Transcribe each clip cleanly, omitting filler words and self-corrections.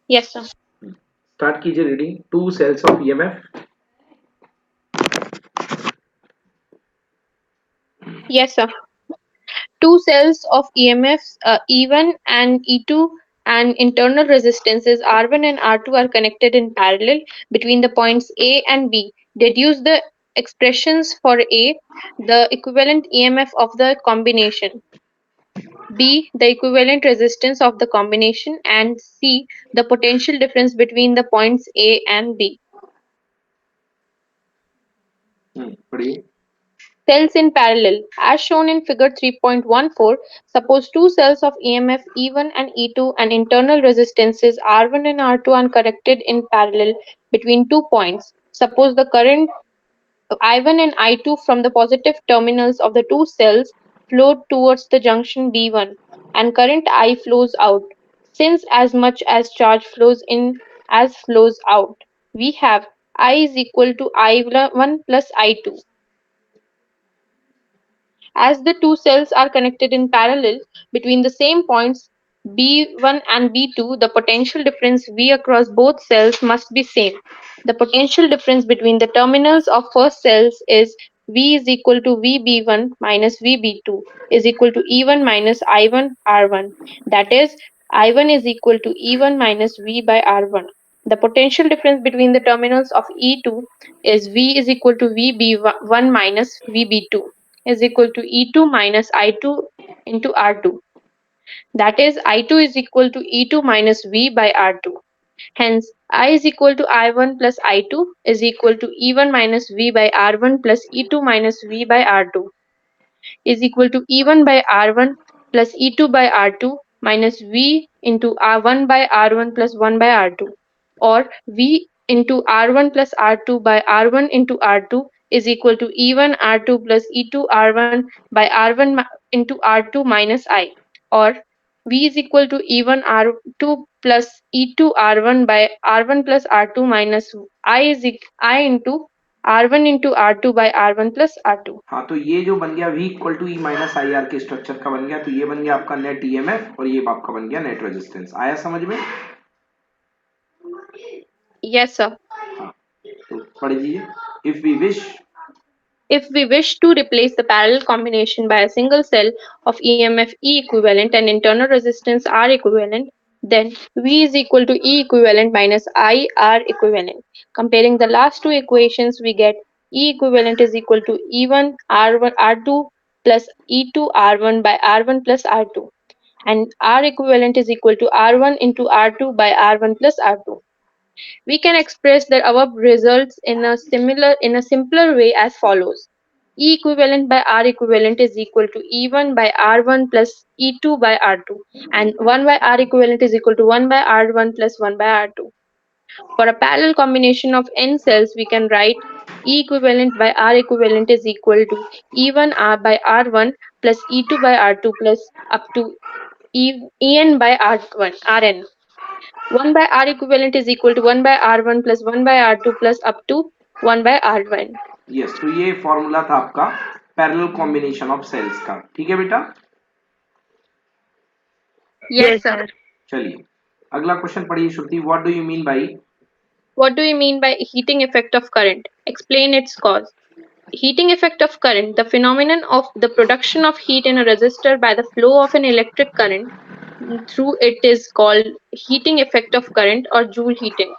Yes, sir. Start कीजिए reading. Two cells of EMF. Yes, sir. Two cells of EMFs, E1 and E2, and internal resistances R1 and R2 are connected in parallel between the points A and B. Deduce the expressions for A, the equivalent EMF of the combination, B, the equivalent resistance of the combination, and C, the potential difference between the points A and B. पढ़िए. Cells in parallel. As shown in figure 3.14, suppose two cells of EMF E1 and E2 and internal resistances R1 and R2 are connected in parallel between 2 points. Suppose the current I1 and I2 from the positive terminals of the two cells flow towards the junction B1 and current I flows out. Since as much as charge flows in as flows out, we have I is equal to I1 plus I2. As the two cells are connected in parallel between the same points B1 and B2, the potential difference V across both cells must be same. The potential difference between the terminals of first cells is V is equal to VB1 minus VB2 is equal to E1 minus I1 R1. That is, I1 is equal to E1 minus V by R1. The potential difference between the terminals of E2 is V is equal to VB1 minus VB2 is equal to E2 minus I2 into R2. That is, I2 is equal to E2 minus V by R2. Hence, I is equal to I1 plus I2 is equal to E1 minus V by R1 plus E2 minus V by R2 is equal to E1 by R1 plus E2 by R2 minus V into R1 by R1 plus 1 by R2, or V into R1 plus R2 by R1 into R2 is equal to E1 R2 plus E2 R1 by R1 into R2 minus I, or V is equal to E1 R2 plus E2 R1 by R1 plus R2 minus I into R1 into R2 by R1 plus R2. हाँ, तो ये जो बन गया V equal to E minus I R के structure का बन गया, तो ये बन गया आपका नेट ईएमएफ और ये आपका बन गया नेट रेजिस्टेंस. आया समझ में? Yes, sir. हाँ, तो पढ़ लीजिए. If we wish. If we wish to replace the parallel combination by a single cell of EMF E equivalent and internal resistance R equivalent, then V is equal to E equivalent minus I R equivalent. Comparing the last two equations, we get E equivalent is equal to E1 R1 R2 plus E2 R1 by R1 plus R2, and R equivalent is equal to R1 into R2 by R1 plus R2. We can express the above results in a simpler way as follows. E equivalent by R equivalent is equal to E1 by R1 plus E2 by R2, and 1 by R equivalent is equal to 1 by R1 plus 1 by R2. For a parallel combination of n cells, we can write E equivalent by R equivalent is equal to E1 R by R1 plus E2 by R2 plus up to En by R1 Rn. 1 by R equivalent is equal to 1 by R1 plus 1 by R2 plus up to 1 by R1. Yes, तो ये formula था आपका parallel combination of sales का. ठीक है बेटा? Yes, sir. चलिए, अगला क्वेश्चन पढ़िए Shruti. What do you mean by? What do you mean by heating effect of current? Explain its cause. Heating effect of current, the phenomenon of the production of heat in a resistor by the flow of an electric current through it is called heating effect of current or Joule heating.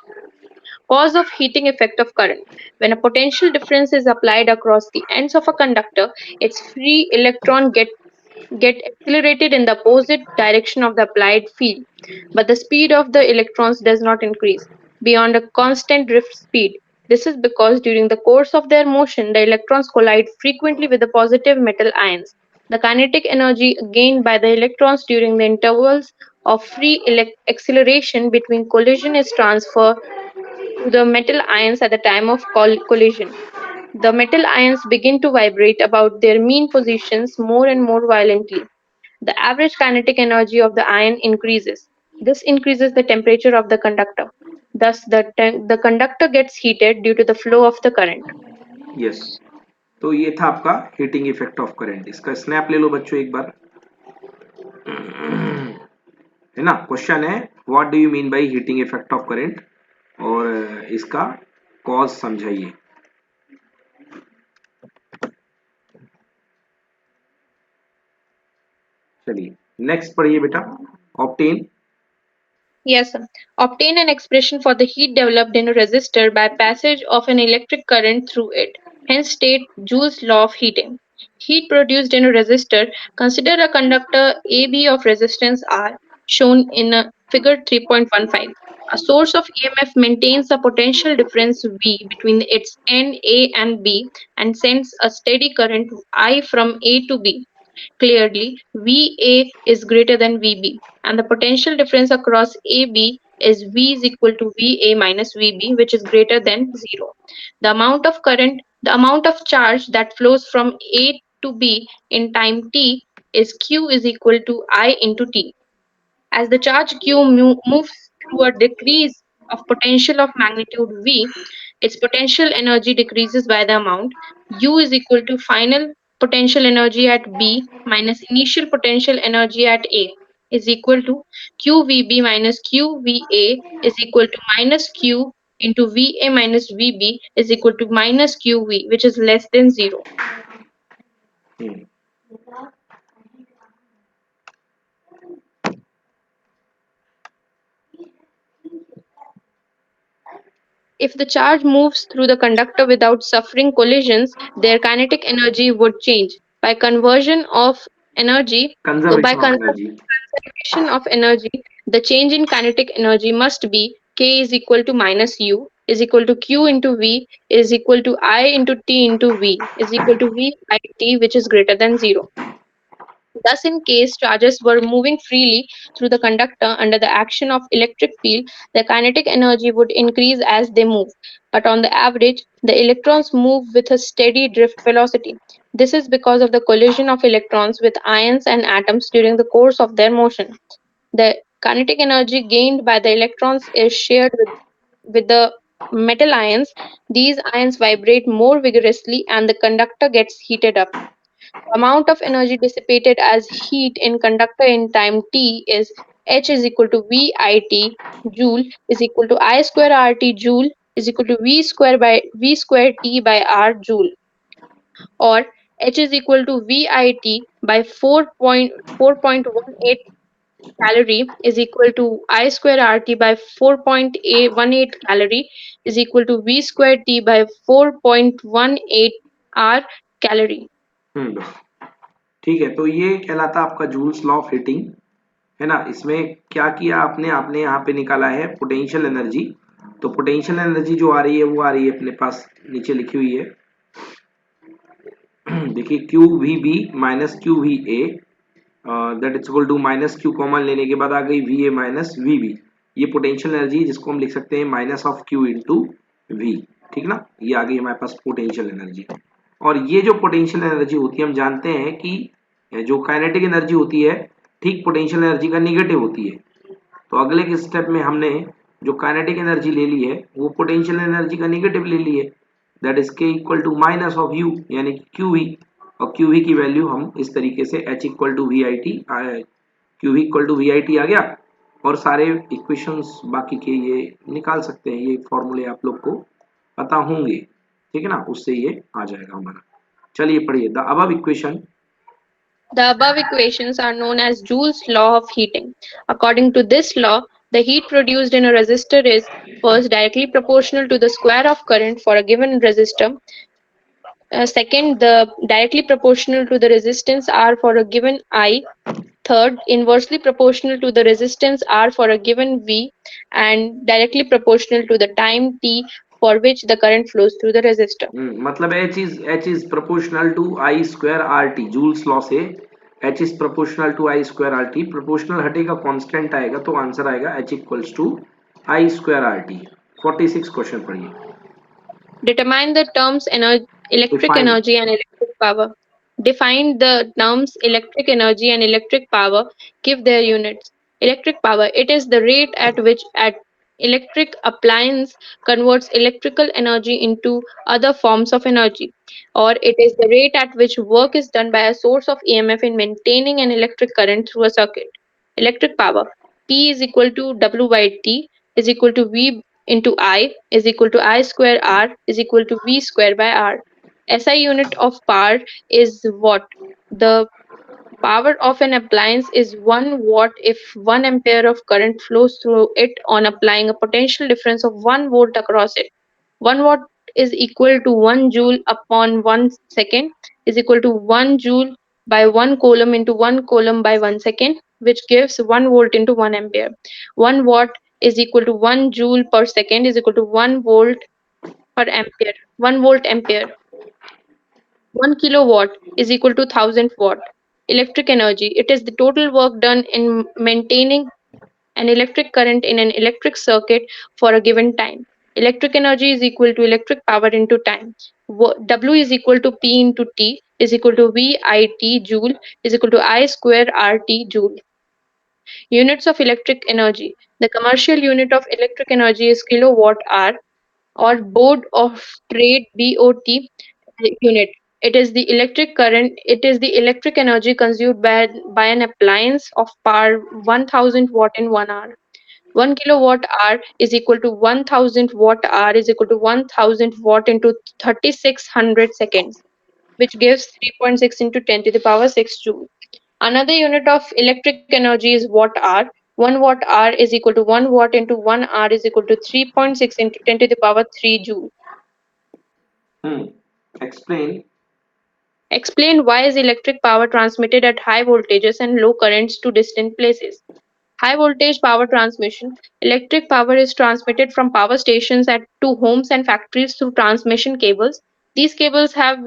Cause of heating effect of current. When a potential difference is applied across the ends of a conductor, its free electron get accelerated in the opposite direction of the applied field, but the speed of the electrons does not increase beyond a constant drift speed. This is because during the course of their motion, the electrons collide frequently with the positive metal ions. The kinetic energy gained by the electrons during the intervals of free acceleration between collision is transferred to the metal ions at the time of collision. The metal ions begin to vibrate about their mean positions more and more violently. The average kinetic energy of the ion increases. This increases the temperature of the conductor. Thus, the conductor gets heated due to the flow of the current. Yes, तो ये था आपका heating effect of current. इसका snap ले लो बच्चों एक बार. है ना। क्वेश्चन है what do you mean by heating effect of current, और इसका कॉज समझाइए। चलिए नेक्स्ट पढ़िए बेटा। Obtain. Yes, sir. Obtain an expression for the heat developed in a resistor by passage of an electric current through it. Hence state Joule's law of heating. Heat produced in a resistor. Consider a conductor AB of resistance R shown in figure 3.15. A source of EMF maintains a potential difference V between its end A and B and sends a steady current I from A to B. Clearly, VA is greater than VB, and the potential difference across AB is V is equal to VA minus VB, which is greater than 0. The amount of charge that flows from A to B in time t is Q is equal to I into t. As the charge q moves through a decrease of potential of magnitude v, its potential energy decreases by the amount u is equal to final potential energy at B minus initial potential energy at A is equal to QVB minus QVA is equal to minus Q into VA minus VB is equal to minus QV, which is less than 0. If the charge moves through the conductor without suffering collisions, their kinetic energy would change. By conversion of energy, by conservation of energy. conservation of energy, the change in kinetic energy must be K is equal to minus U is equal to Q into V is equal to I into T into V is equal to V by T, which is greater than 0. Thus, in case charges were moving freely through the conductor under the action of electric field, the kinetic energy would increase as they move. But on the average, the electrons move with a steady drift velocity. This is because of the collision of electrons with ions and atoms during the course of their motion. The kinetic energy gained by the electrons is shared with the metal ions. These ions vibrate more vigorously and the conductor gets heated up. The amount of energy dissipated as heat in conductor in time t is H is equal to VIT joule is equal to I square RT joule is equal to V square T by R joule, or H is equal to VIT by 4.18 calorie is equal to I square RT by 4.18 calorie is equal to V square T by 4.18 R calorie. बस ठीक है। तो ये कहलाता आपका joules law of heating, है ना। इसमें क्या किया आपने, आपने यहाँ पे निकाला है पोटेंशियल एनर्जी। तो पोटेंशियल एनर्जी जो आ रही है वो आ रही है अपने पास नीचे लिखी हुई है। देखिए Q V B minus Q V A that is equal to minus Q common लेने के बाद आ गई V A minus V B. ये पोटेंशियल एनर्जी जिसको हम लिख सकते हैं minus of Q into V, ठीक ना। ये आ गई हमारे पास पोटेंशियल एनर्जी। और ये जो पोटेंशियल एनर्जी होती है हम जानते हैं कि जो काइनेटिक एनर्जी होती है ठीक पोटेंशियल एनर्जी का निगेटिव होती है। तो अगले के स्टेप में हमने जो काइनेटिक एनर्जी ले ली है वो पोटेंशियल एनर्जी का निगेटिव ले ली है, that is K equal to minus of U यानी क्यू वी। और क्यू वी की वैल्यू हम इस तरीके से H equal to V I T, Q V equal to V I T आ गया। और सारे इक्वेशंस बाकी के ये निकाल सकते हैं, ये फॉर्मूले आप लोग को पता होंगे, ठीक है ना, उससे ये आ जाएगा हमारा। चलिए पढ़िए the above equation. The above equations are known as Joule's law of heating. According to this law, the heat produced in a resistor is first directly proportional to the square of current for a given resistor. Second, the directly proportional to the resistance R for a given I. Third, inversely proportional to the resistance R for a given V, and directly proportional to the time t for which the current flows through the resistor. मतलब H is proportional to I square R T. Joule's law से H is proportional to I square R T. Proportional हटेगा constant आएगा तो answer आएगा H equals to I square R T. 46 question पढ़िए। Determine the terms electric define. energy and electric power. Define the terms electric energy and electric power. Give their units. Electric power. It is the rate at which an electric appliance converts electrical energy into other forms of energy, or it is the rate at which work is done by a source of EMF in maintaining an electric current through a circuit. Electric power. P is equal to W by T is equal to V into I is equal to I square R is equal to V square by R. SI unit of power is watt. The power of an appliance is 1 watt if 1 ampere of current flows through it on applying a potential difference of 1 volt across it. 1 watt is equal to 1 joule upon 1 second is equal to 1 joule by 1 coulomb into 1 coulomb by 1 second, which gives 1 volt into 1 ampere. 1 watt is equal to 1 joule per second is equal to 1 volt per ampere. 1 volt ampere. 1 kilowatt is equal to 1000 watt. Electric energy. It is the total work done in maintaining an electric current in an electric circuit for a given time. Electric energy is equal to electric power into time. W is equal to P into T is equal to VIT joule is equal to I square RT joule. Units of electric energy. The commercial unit of electric energy is kilowatt hour or Board of Trade BOT unit. It is the electric current, it is the electric energy consumed by an appliance of power 1000 watt in 1 hour. 1 kilowatt hour is equal to 1000 watt hour is equal to 1000 watt into 3600 seconds, which gives 3.6 into 10 to the power 6 joule. Another unit of electric energy is watt hour. 1 watt hour is equal to 1 watt into 1 hour is equal to 3.6 into 10 to the power 3 joule. Hmm. Explain. Explain why is electric power transmitted at high voltages and low currents to distant places. High voltage power transmission. Electric power is transmitted from power stations to homes and factories through transmission cables. These cables have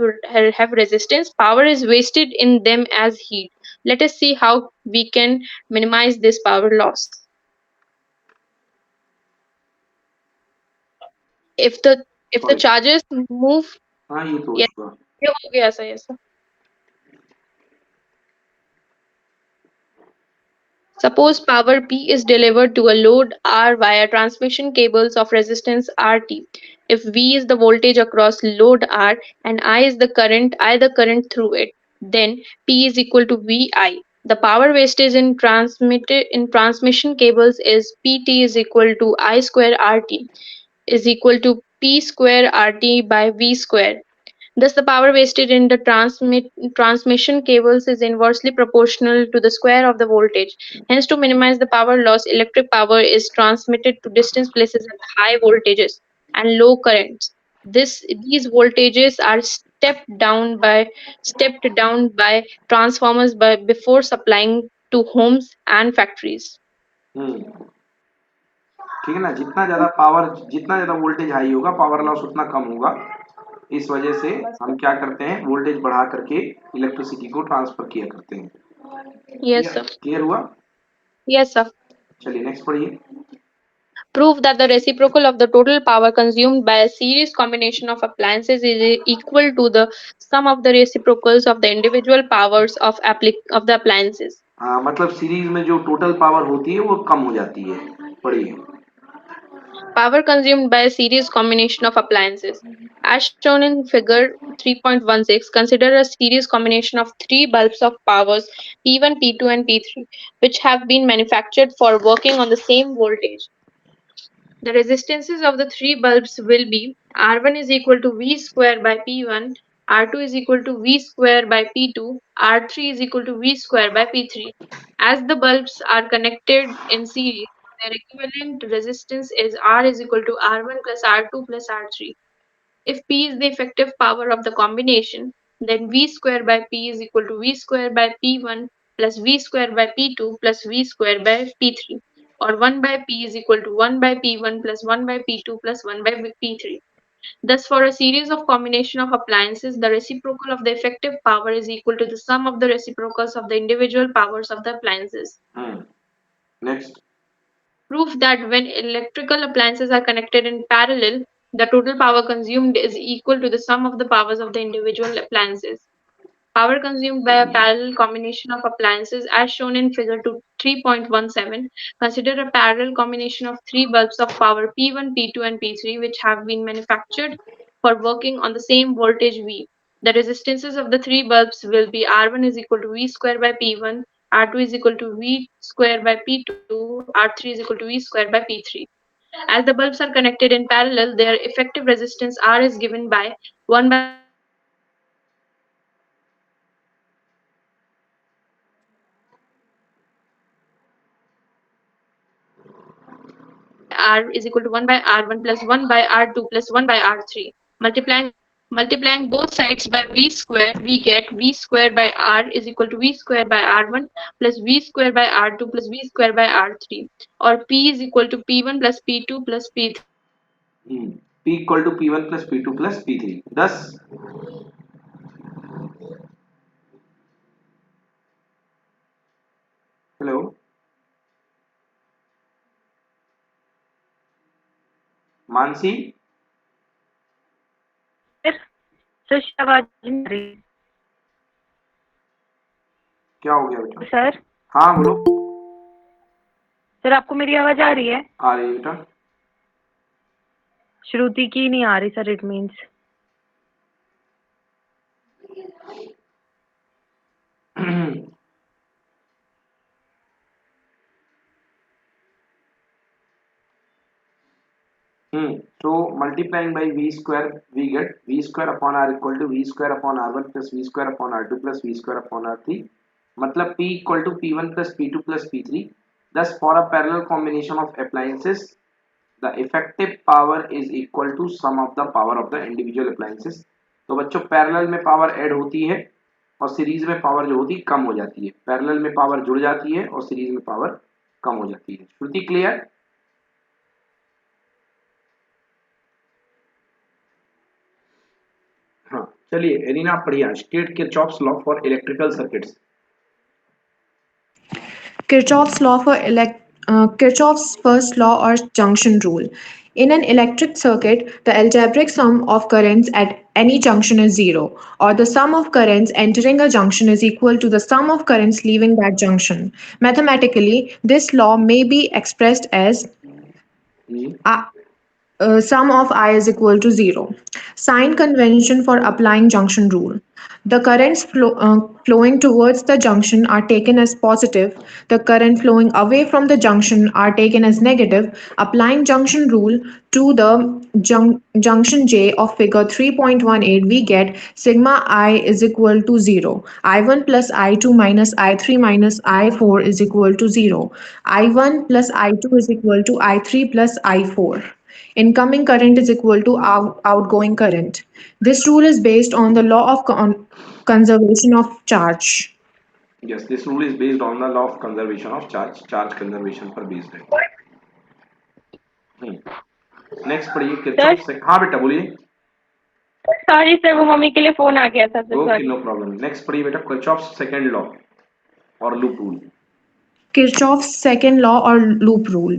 resistance. Power is wasted in them as heat. Let us see how we can minimize this power loss. If the if the Sorry. charges move, हाँ ये तो yes, उसका. ये हो गया ऐसा ऐसा. Suppose power P is delivered to a load R via transmission cables of resistance RT. If V is the voltage across load R and I the current through it, then P is equal to VI. The power wastage in transmission cables is PT is equal to I square RT is equal to P square RT by V square. Thus, the power wasted in the transmission cables is inversely proportional to the square of the voltage. Hence, to minimize the power loss, electric power is transmitted to distant places at high voltages and low currents. These voltages are stepped down by transformers before supplying to homes and factories. हम्म. ठीक है ना. जितना ज़्यादा voltage high होगा power loss उतना कम होगा. इस वजह से बस हम क्या करते हैं वोल्टेज बढ़ा करके इलेक्ट्रिसिटी को ट्रांसफर किया करते हैं. yes, clear sir. क्लियर हुआ. Yes, sir. चलिए नेक्स्ट पढ़िए. Prove that the reciprocal of the total power consumed by a series combination of appliances is equal to the sum of the reciprocals of the individual powers of the appliances. हाँ मतलब series में जो total power होती है वो कम हो जाती है. पढ़िए. Power consumed by a series combination of appliances. As shown in figure 3.16, consider a series combination of three bulbs of powers P1, P2, and P3, which have been manufactured for working on the same voltage. The resistances of the three bulbs will be R1 is equal to V square by P1, R2 is equal to V square by P2, R3 is equal to V square by P3. As the bulbs are connected in series, their equivalent resistance is R is equal to R1 plus R2 plus R3. If P is the effective power of the combination, then V square by P is equal to V square by P1 plus V square by P2 plus V square by P3, or 1 by P is equal to 1 by P1 plus 1 by P2 plus 1 by P3. Thus, for a series of combination of appliances, the reciprocal of the effective power is equal to the sum of the reciprocals of the individual powers of the appliances. Next. Proof that when electrical appliances are connected in parallel, the total power consumed is equal to the sum of the powers of the individual appliances. Power consumed by a parallel combination of appliances as shown in figure 3.17. Consider a parallel combination of three bulbs of power P1, P2 and P3 which have been manufactured for working on the same voltage V. The resistances of the three bulbs will be R1 is equal to V square by P1, R2 is equal to V square by P2, R3 is equal to V square by P3. As the bulbs are connected in parallel, their effective resistance R is given by 1 by R, which is equal to V square by R1 plus V square by R2 plus V square by R3. Or P is equal to 1 by R is equal to 1 by R1 plus 1 by R2 plus 1 by R3. Multiplying both sides by V square, we get V square by R is equal to V square by R1 plus V square by R2 plus V square by R3. Or P is equal to P1 plus P2 plus P3. P equal to P1 plus P2 plus P3. Thus, hello, Mansi, sir sir आवाज नहीं आ रही क्या हो गया बेटा? Sir. हाँ बोलो। Sir आपको मेरी आवाज आ रही है? आ रही है बेटा। श्रुति की नहीं आ रही sir, it means. So multiplying by V square, we get V square upon R equal to V square upon R1 plus V square upon R2 plus V square upon R3. मतलब P equal to P1 plus P2 plus P3. Thus, for a parallel combination of appliances, the effective power is equal to sum of the power of the individual appliances. तो बच्चों parallel में power add होती है और series में power जो होती है कम हो जाती है। पैरेलल में पावर जुड़ जाती है और सीरीज में पावर कम हो जाती है। श्रुति क्लियर? हाँ चलिए एलिना आप पढ़िए। State Kirchhoff's law for electrical circuits. Kirchhoff's first law or junction rule. In an electric circuit, the algebraic sum of currents at any junction is zero, or the sum of currents entering a junction is equal to the sum of currents leaving that junction. Mathematically, this law may be expressed as sum of I is equal to zero. Sign convention for applying junction rule. The currents flowing towards the junction are taken as positive. The current flowing away from the junction are taken as negative. Applying junction rule to the junction J of figure 3.18, we get sigma I is equal to 0. I1 plus I2 minus I3 minus I4 is equal to 0. I1 plus I2 is equal to I3 plus I4. Incoming current is equal to outgoing current. This rule is based on the law of conservation of charge. Yes, this rule is based on the law of conservation of charge conservation पर based है। Next पढ़िए Kirchhoff से। हाँ बेटा बोलिए। Sorry sir, वो mummy के लिए फोन आ गया था। Okay no problem. नेक्स्ट पढ़िए बेटा किरचॉफ सेकंड लॉ और loop rule. Kirchhoff's second law or loop rule.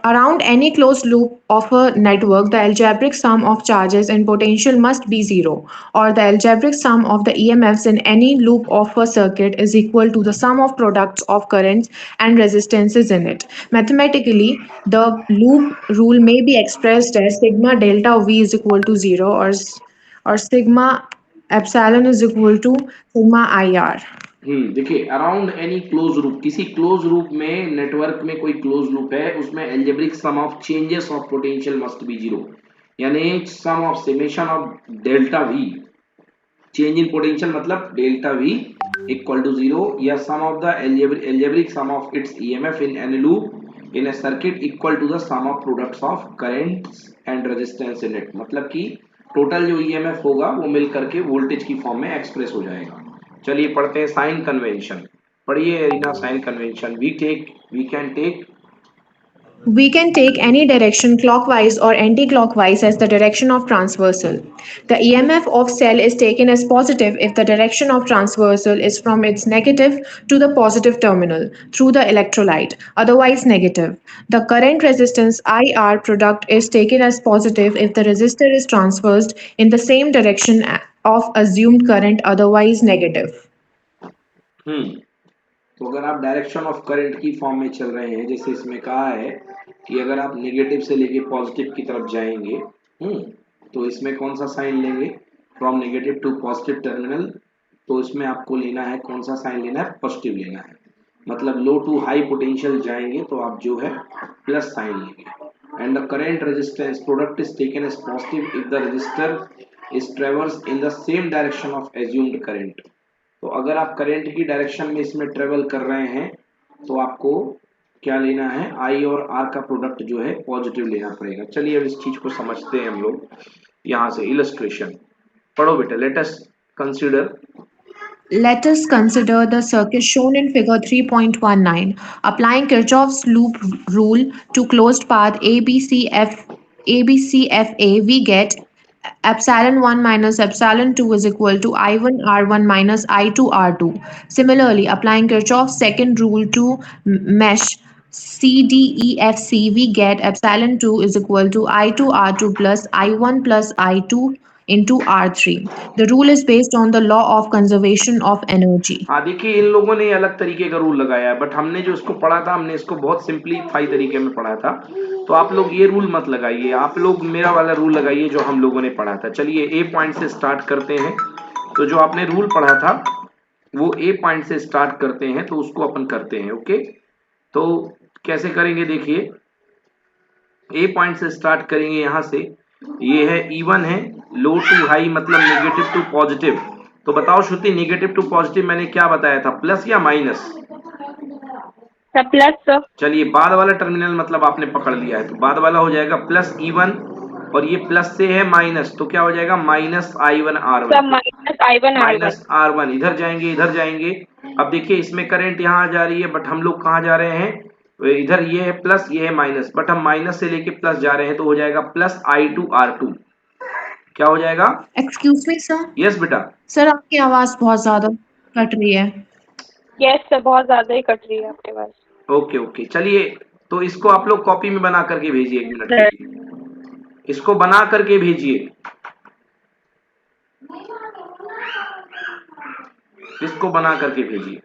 Around any closed loop of a network, the algebraic sum of charges and potential must be zero, or the algebraic sum of the EMFs in any loop of a circuit is equal to the sum of products of currents and resistances in it. Mathematically, the loop rule may be expressed as sigma delta V is equal to zero, or sigma epsilon is equal to sigma IR. देखिए around any close loop, किसी close loop में network में कोई close loop है उसमें algebraic sum of changes of potential must be zero, यानी sum of summation of delta V change in potential मतलब delta V equal to zero, या sum of the algebraic sum of its EMF in any loop in a circuit equal to the sum of products of currents and resistance in it. मतलब कि total जो EMF होगा वो मिल करके voltage की form में express हो जाएगा। चलिए पढ़ते हैं साइन कन्वेंशन। पढ़िए एरिना sign convention. We can take any direction clockwise or anti-clockwise as the direction of transversal. The EMF of cell is taken as positive if the direction of transversal is from its negative to the positive terminal through the electrolyte, otherwise negative. The current resistance IR product is taken as positive if the resistor is transversed in the same direction of assumed current, otherwise negative. तो अगर आप direction of current की form में चल रहे हैं, जैसे इसमें कहा है कि अगर आप नेगेटिव से लेके पॉजिटिव की तरफ जाएंगे, तो इसमें कौन सा साइन लेंगे? From negative to positive terminal. तो इसमें आपको लेना है कौन सा साइन लेना है? पॉजिटिव लेना है। मतलब लो टू हाई पोटेंशियल जाएंगे तो आप जो है प्लस साइन लेंगे। And the current resistance product is taken as positive if the resistor is travels in the same direction of assumed current. तो अगर आप करंट की डायरेक्शन में इसमें ट्रेवल कर रहे हैं तो आपको क्या लेना है, आई और आर का प्रोडक्ट जो है पॉजिटिव लेना पड़ेगा। चलिए अब इस चीज को समझते हैं हम लोग। यहाँ से इलस्ट्रेशन पढ़ो बेटा। Let us consider Let us consider the circuit shown in figure 3.19. Applying Kirchhoff's loop rule to closed path ABCFA, we get epsilon 1 minus epsilon 2 is equal to I1 R1 minus I2 R2. Similarly, applying Kirchhoff's second rule to mesh CDEFC, we get epsilon 2 is equal to I2 R2 plus I2 into R3. The rule is based on the law of conservation of energy. हाँ देखिए इन लोगों ने अलग तरीके का rule लगाया है, but हमने जो इसको पढ़ा था हमने इसको बहुत सिंपलीफाई तरीके में पढ़ा था। तो आप लोग ये रूल मत लगाइए, आप लोग मेरा वाला रूल लगाइए जो हम लोगों ने पढ़ा था। चलिए ए पॉइंट से स्टार्ट करते हैं। तो जो आपने रूल पढ़ा था वो ए पॉइंट से स्टार्ट करते हैं, तो उसको अपन करते हैं। ओके, तो कैसे करेंगे देखिए। ए पॉइंट से स्टार्ट करेंगे यहाँ से। ये है E1 है, लो टू हाई मतलब नेगेटिव टू पॉजिटिव। तो बताओ श्रुति, नेगेटिव टू पॉजिटिव मैंने क्या बताया था, प्लस या माइनस? Sir plus sir. चलिए बाद वाला टर्मिनल मतलब आपने पकड़ लिया है, तो बाद वाला हो जाएगा प्लस E1 और ये प्लस से है माइनस, तो क्या हो जाएगा minus I1 sir R1। Minus I1 R1। Minus R1 इधर जाएंगे इधर जाएंगे। अब देखिए इसमें करंट यहाँ आ जा रही है, बट हम लोग कहाँ जा रहे हैं, इधर ये है प्लस ये है माइनस, बट हम माइनस से लेके प्लस जा रहे हैं, तो हो जाएगा प्लस I2 R2। क्या हो जाएगा? Excuse me, sir. यस बेटा। सर आपकी आवाज बहुत ज्यादा कट रही है। यस सर, बहुत ज्यादा ही कट रही है आपके पास। ओके ओके, चलिए तो इसको आप लोग कॉपी में बना करके भेजिए, 1 मिनट के लिए इसको बना करके भेजिए, इसको बना करके भेजिए।